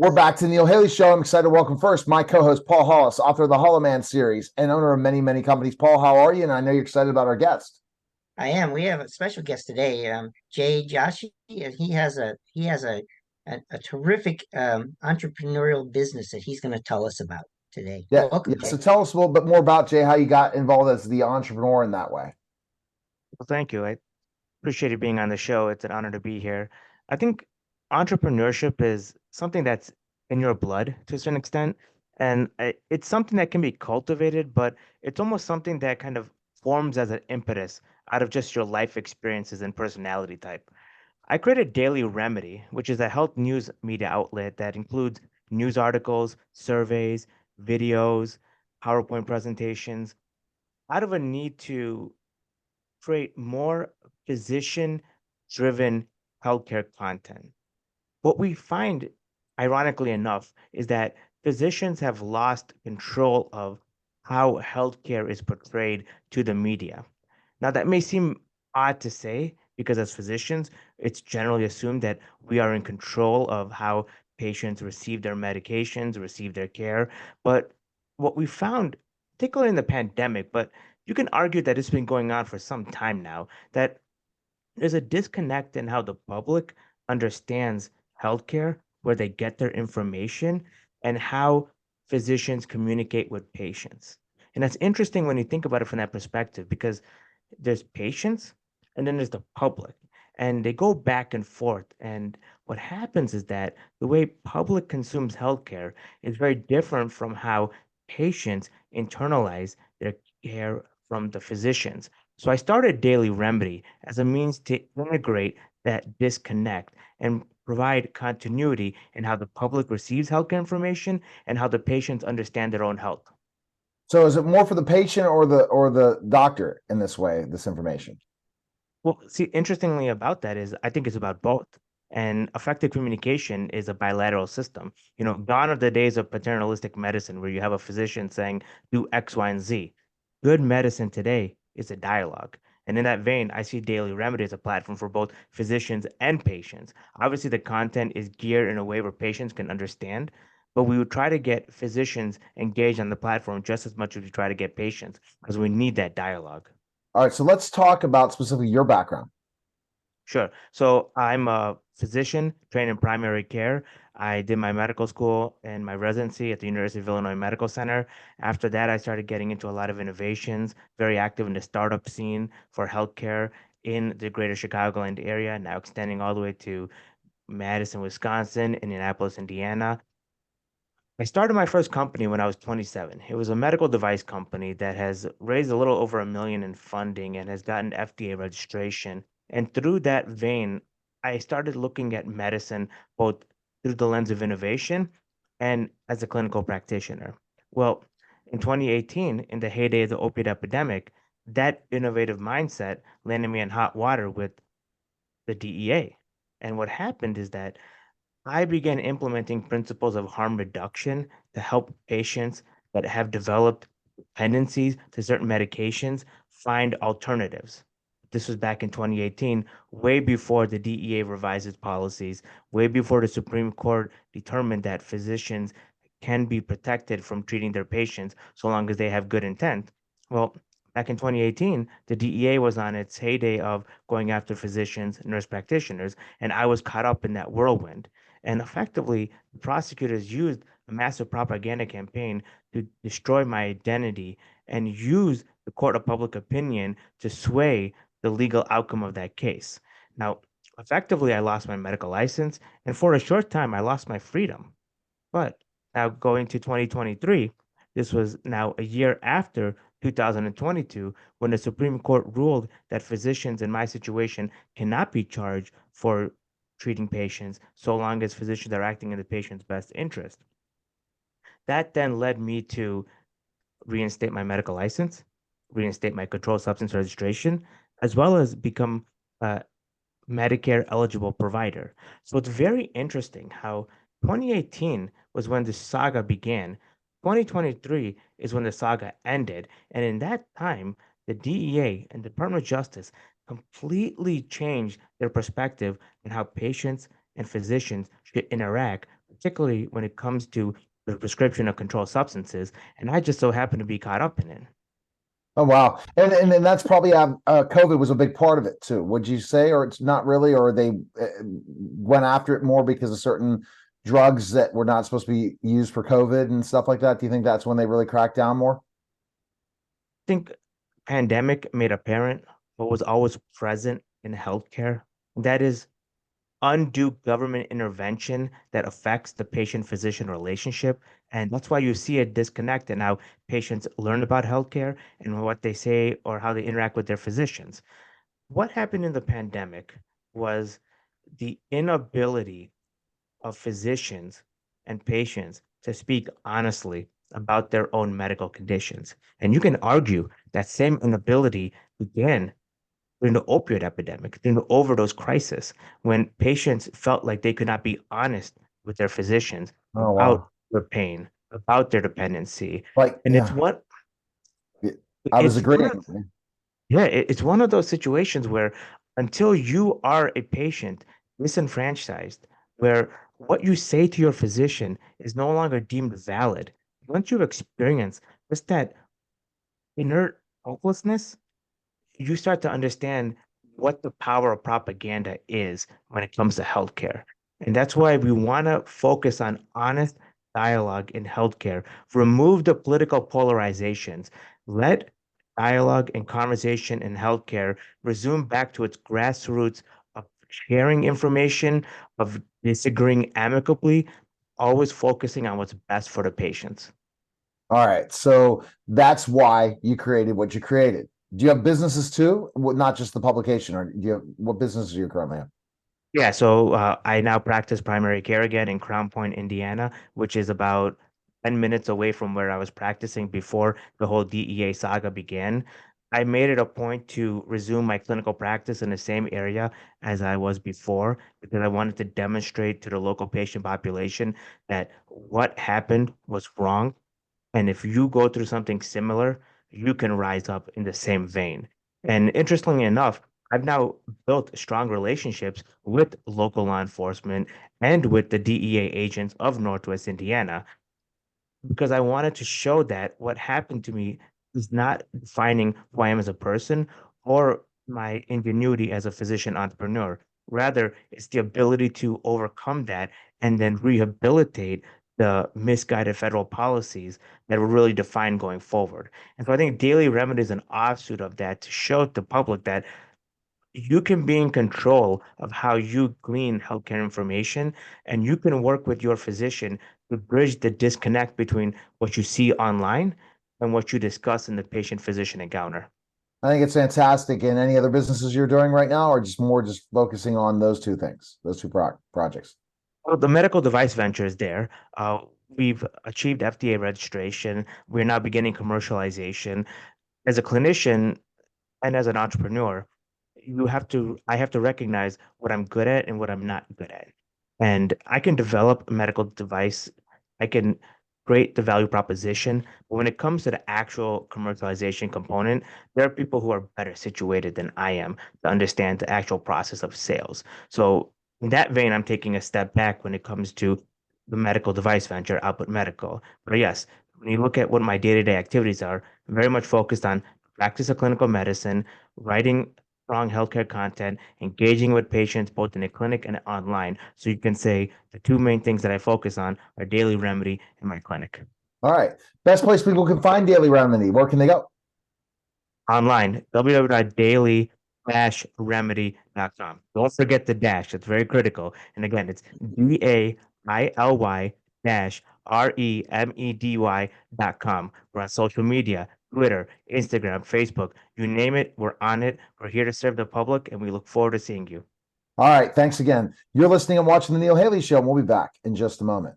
We're back to the Neil Haley Show. I'm excited to welcome first my co-host, Paul Hollis, author of the Hollow Man series and owner of many, many companies. Paul, how are you? And I know you're excited about our guest. I am. We have a special guest today, K Joshi. He has a terrific entrepreneurial business that he's going to tell us about today. Yeah, Welcome, yeah. So Jay. tell us a little bit more about Jay, how you got involved as the entrepreneur in that way. Well, thank you. I appreciate you being on the show. It's an honor to be here. I think entrepreneurship is something that's in your blood to a certain extent, and it's something that can be cultivated, but it's almost something that kind of forms as an impetus out of just your life experiences and personality type. I created Daily Remedy, which is a health news media outlet that includes news articles, surveys, videos, PowerPoint presentations, out of a need to create more physician driven healthcare content. What we find, ironically enough, is that physicians have lost control of how healthcare is portrayed to the media. Now, that may seem odd to say because as physicians, it's generally assumed that we are in control of how patients receive their medications, receive their care. But what we found, particularly in the pandemic, but you can argue that it's been going on for some time now, that there's a disconnect in how the public understands healthcare, where they get their information, and how physicians communicate with patients. And that's interesting when you think about it from that perspective, because there's patients and then there's the public, and they go back and forth. And what happens is that the way public consumes healthcare is very different from how patients internalize their care from the physicians. So I started Daily Remedy as a means to integrate that disconnect and provide continuity in how the public receives healthcare information and how the patients understand their own health. So is it more for the patient or the doctor in this way, this information? Well, see, interestingly about that is I think it's about both. And effective communication is a bilateral system. Gone are the days of paternalistic medicine where you have a physician saying, do X, Y, and Z. Good medicine today is a dialogue. And in that vein, I see Daily Remedy as a platform for both physicians and patients. Obviously, the content is geared in a way where patients can understand, but we would try to get physicians engaged on the platform just as much as we try to get patients because we need that dialogue. All right, so let's talk about specifically your background. Sure. So I'm a physician trained in primary care. I did my medical school and my residency at the University of Illinois Medical Center. After that, I started getting into a lot of innovations, very active in the startup scene for healthcare in the greater Chicagoland area, now extending all the way to Madison, Wisconsin, Indianapolis, Indiana. I started my first company when I was 27. It was a medical device company that has raised a little over $1 million in funding and has gotten FDA registration. And through that vein, I started looking at medicine both through the lens of innovation and as a clinical practitioner. Well, in 2018, in the heyday of the opiate epidemic, that innovative mindset landed me in hot water with the DEA. And what happened is that I began implementing principles of harm reduction to help patients that have developed dependencies to certain medications find alternatives. This was back in 2018, way before the DEA revised its policies, way before the Supreme Court determined that physicians can be protected from treating their patients so long as they have good intent. Well, back in 2018, the DEA was on its heyday of going after physicians, nurse practitioners, and I was caught up in that whirlwind. And effectively, the prosecutors used a massive propaganda campaign to destroy my identity and use the court of public opinion to sway the legal outcome of that case. Now, effectively, I lost my medical license, and for a short time, I lost my freedom. But now going to 2023, this was now a year after 2022, when the Supreme Court ruled that physicians in my situation cannot be charged for treating patients so long as physicians are acting in the patient's best interest. That then led me to reinstate my medical license, reinstate my controlled substance registration, as well as become a Medicare eligible provider. So it's very interesting how 2018 was when the saga began. 2023 is when the saga ended. And in that time, the DEA and the Department of Justice completely changed their perspective on how patients and physicians should interact with particularly when it comes to the prescription of controlled substances. And I just so happen to be caught up in it. Oh wow, and then that's probably COVID was a big part of it too. Would you say, or it's not really, or they went after it more because of certain drugs that were not supposed to be used for COVID and stuff like that? Do you think that's when they really cracked down more? I think pandemic made apparent what was always present in healthcare. And that is undue government intervention that affects the patient-physician relationship. And that's why you see a disconnect in how patients learn about healthcare and what they say or how they interact with their physicians. What happened in the pandemic was the inability of physicians and patients to speak honestly about their own medical conditions. And you can argue that same inability began during the opioid epidemic, during the overdose crisis, when patients felt like they could not be honest with their physicians Oh about wow, their pain, about their dependency. like And yeah, I was it's one agreeing. of yeah, it's one of those situations where until you are a patient disenfranchised, where what you say to your physician is no longer deemed valid, once you've experienced just that inert hopelessness, you start to understand what the power of propaganda is when it comes to healthcare. And that's why we want to focus on honest dialogue in healthcare, remove the political polarizations, let dialogue and conversation in healthcare resume back to its grassroots of sharing information, of disagreeing amicably, always focusing on what's best for the patients. All right, so that's why you created what you created. Do you have businesses too? Not just the publication, or do you have, what businesses do you currently have? Yeah, so I now practice primary care again in Crown Point, Indiana, which is about 10 minutes away from where I was practicing before the whole DEA saga began. I made it a point to resume my clinical practice in the same area as I was before because I wanted to demonstrate to the local patient population that what happened was wrong. And if you go through something similar, you can rise up in the same vein. And interestingly enough, I've now built strong relationships with local law enforcement and with the DEA agents of Northwest Indiana because I wanted to show that what happened to me is not defining who I am as a person or my ingenuity as a physician entrepreneur. Rather, it's the ability to overcome that and then rehabilitate the misguided federal policies that will really define going forward. And so I think Daily Remedy is an offshoot of that to show the public that you can be in control of how you glean healthcare information, and you can work with your physician to bridge the disconnect between what you see online and what you discuss in the patient-physician encounter. I think it's fantastic. And any other businesses you're doing right now, or just more just focusing on those two things, those two projects? Well, the medical device venture is there. We've achieved FDA registration. We're now beginning commercialization. As a clinician and as an entrepreneur, I have to recognize what I'm good at and what I'm not good at. And I can develop a medical device, I can create the value proposition, but when it comes to the actual commercialization component, there are people who are better situated than I am to understand the actual process of sales. So in that vein, I'm taking a step back when it comes to the medical device venture, Output Medical. But yes, when you look at what my day-to-day activities are, I'm very much focused on practice of clinical medicine, writing strong healthcare content, engaging with patients both in the clinic and online. So you can say the two main things that I focus on are Daily Remedy and my clinic. All right. Best place people can find Daily Remedy. Where can they go? Online, www.daily-remedy.com. Don't forget the dash. It's very critical. And again, it's DAILY-REMEDY.com. We're on social media, Twitter, Instagram, Facebook, you name it, we're on it. We're here to serve the public, and we look forward to seeing you. All right. Thanks again. You're listening and watching The Neil Haley Show, and we'll be back in just a moment.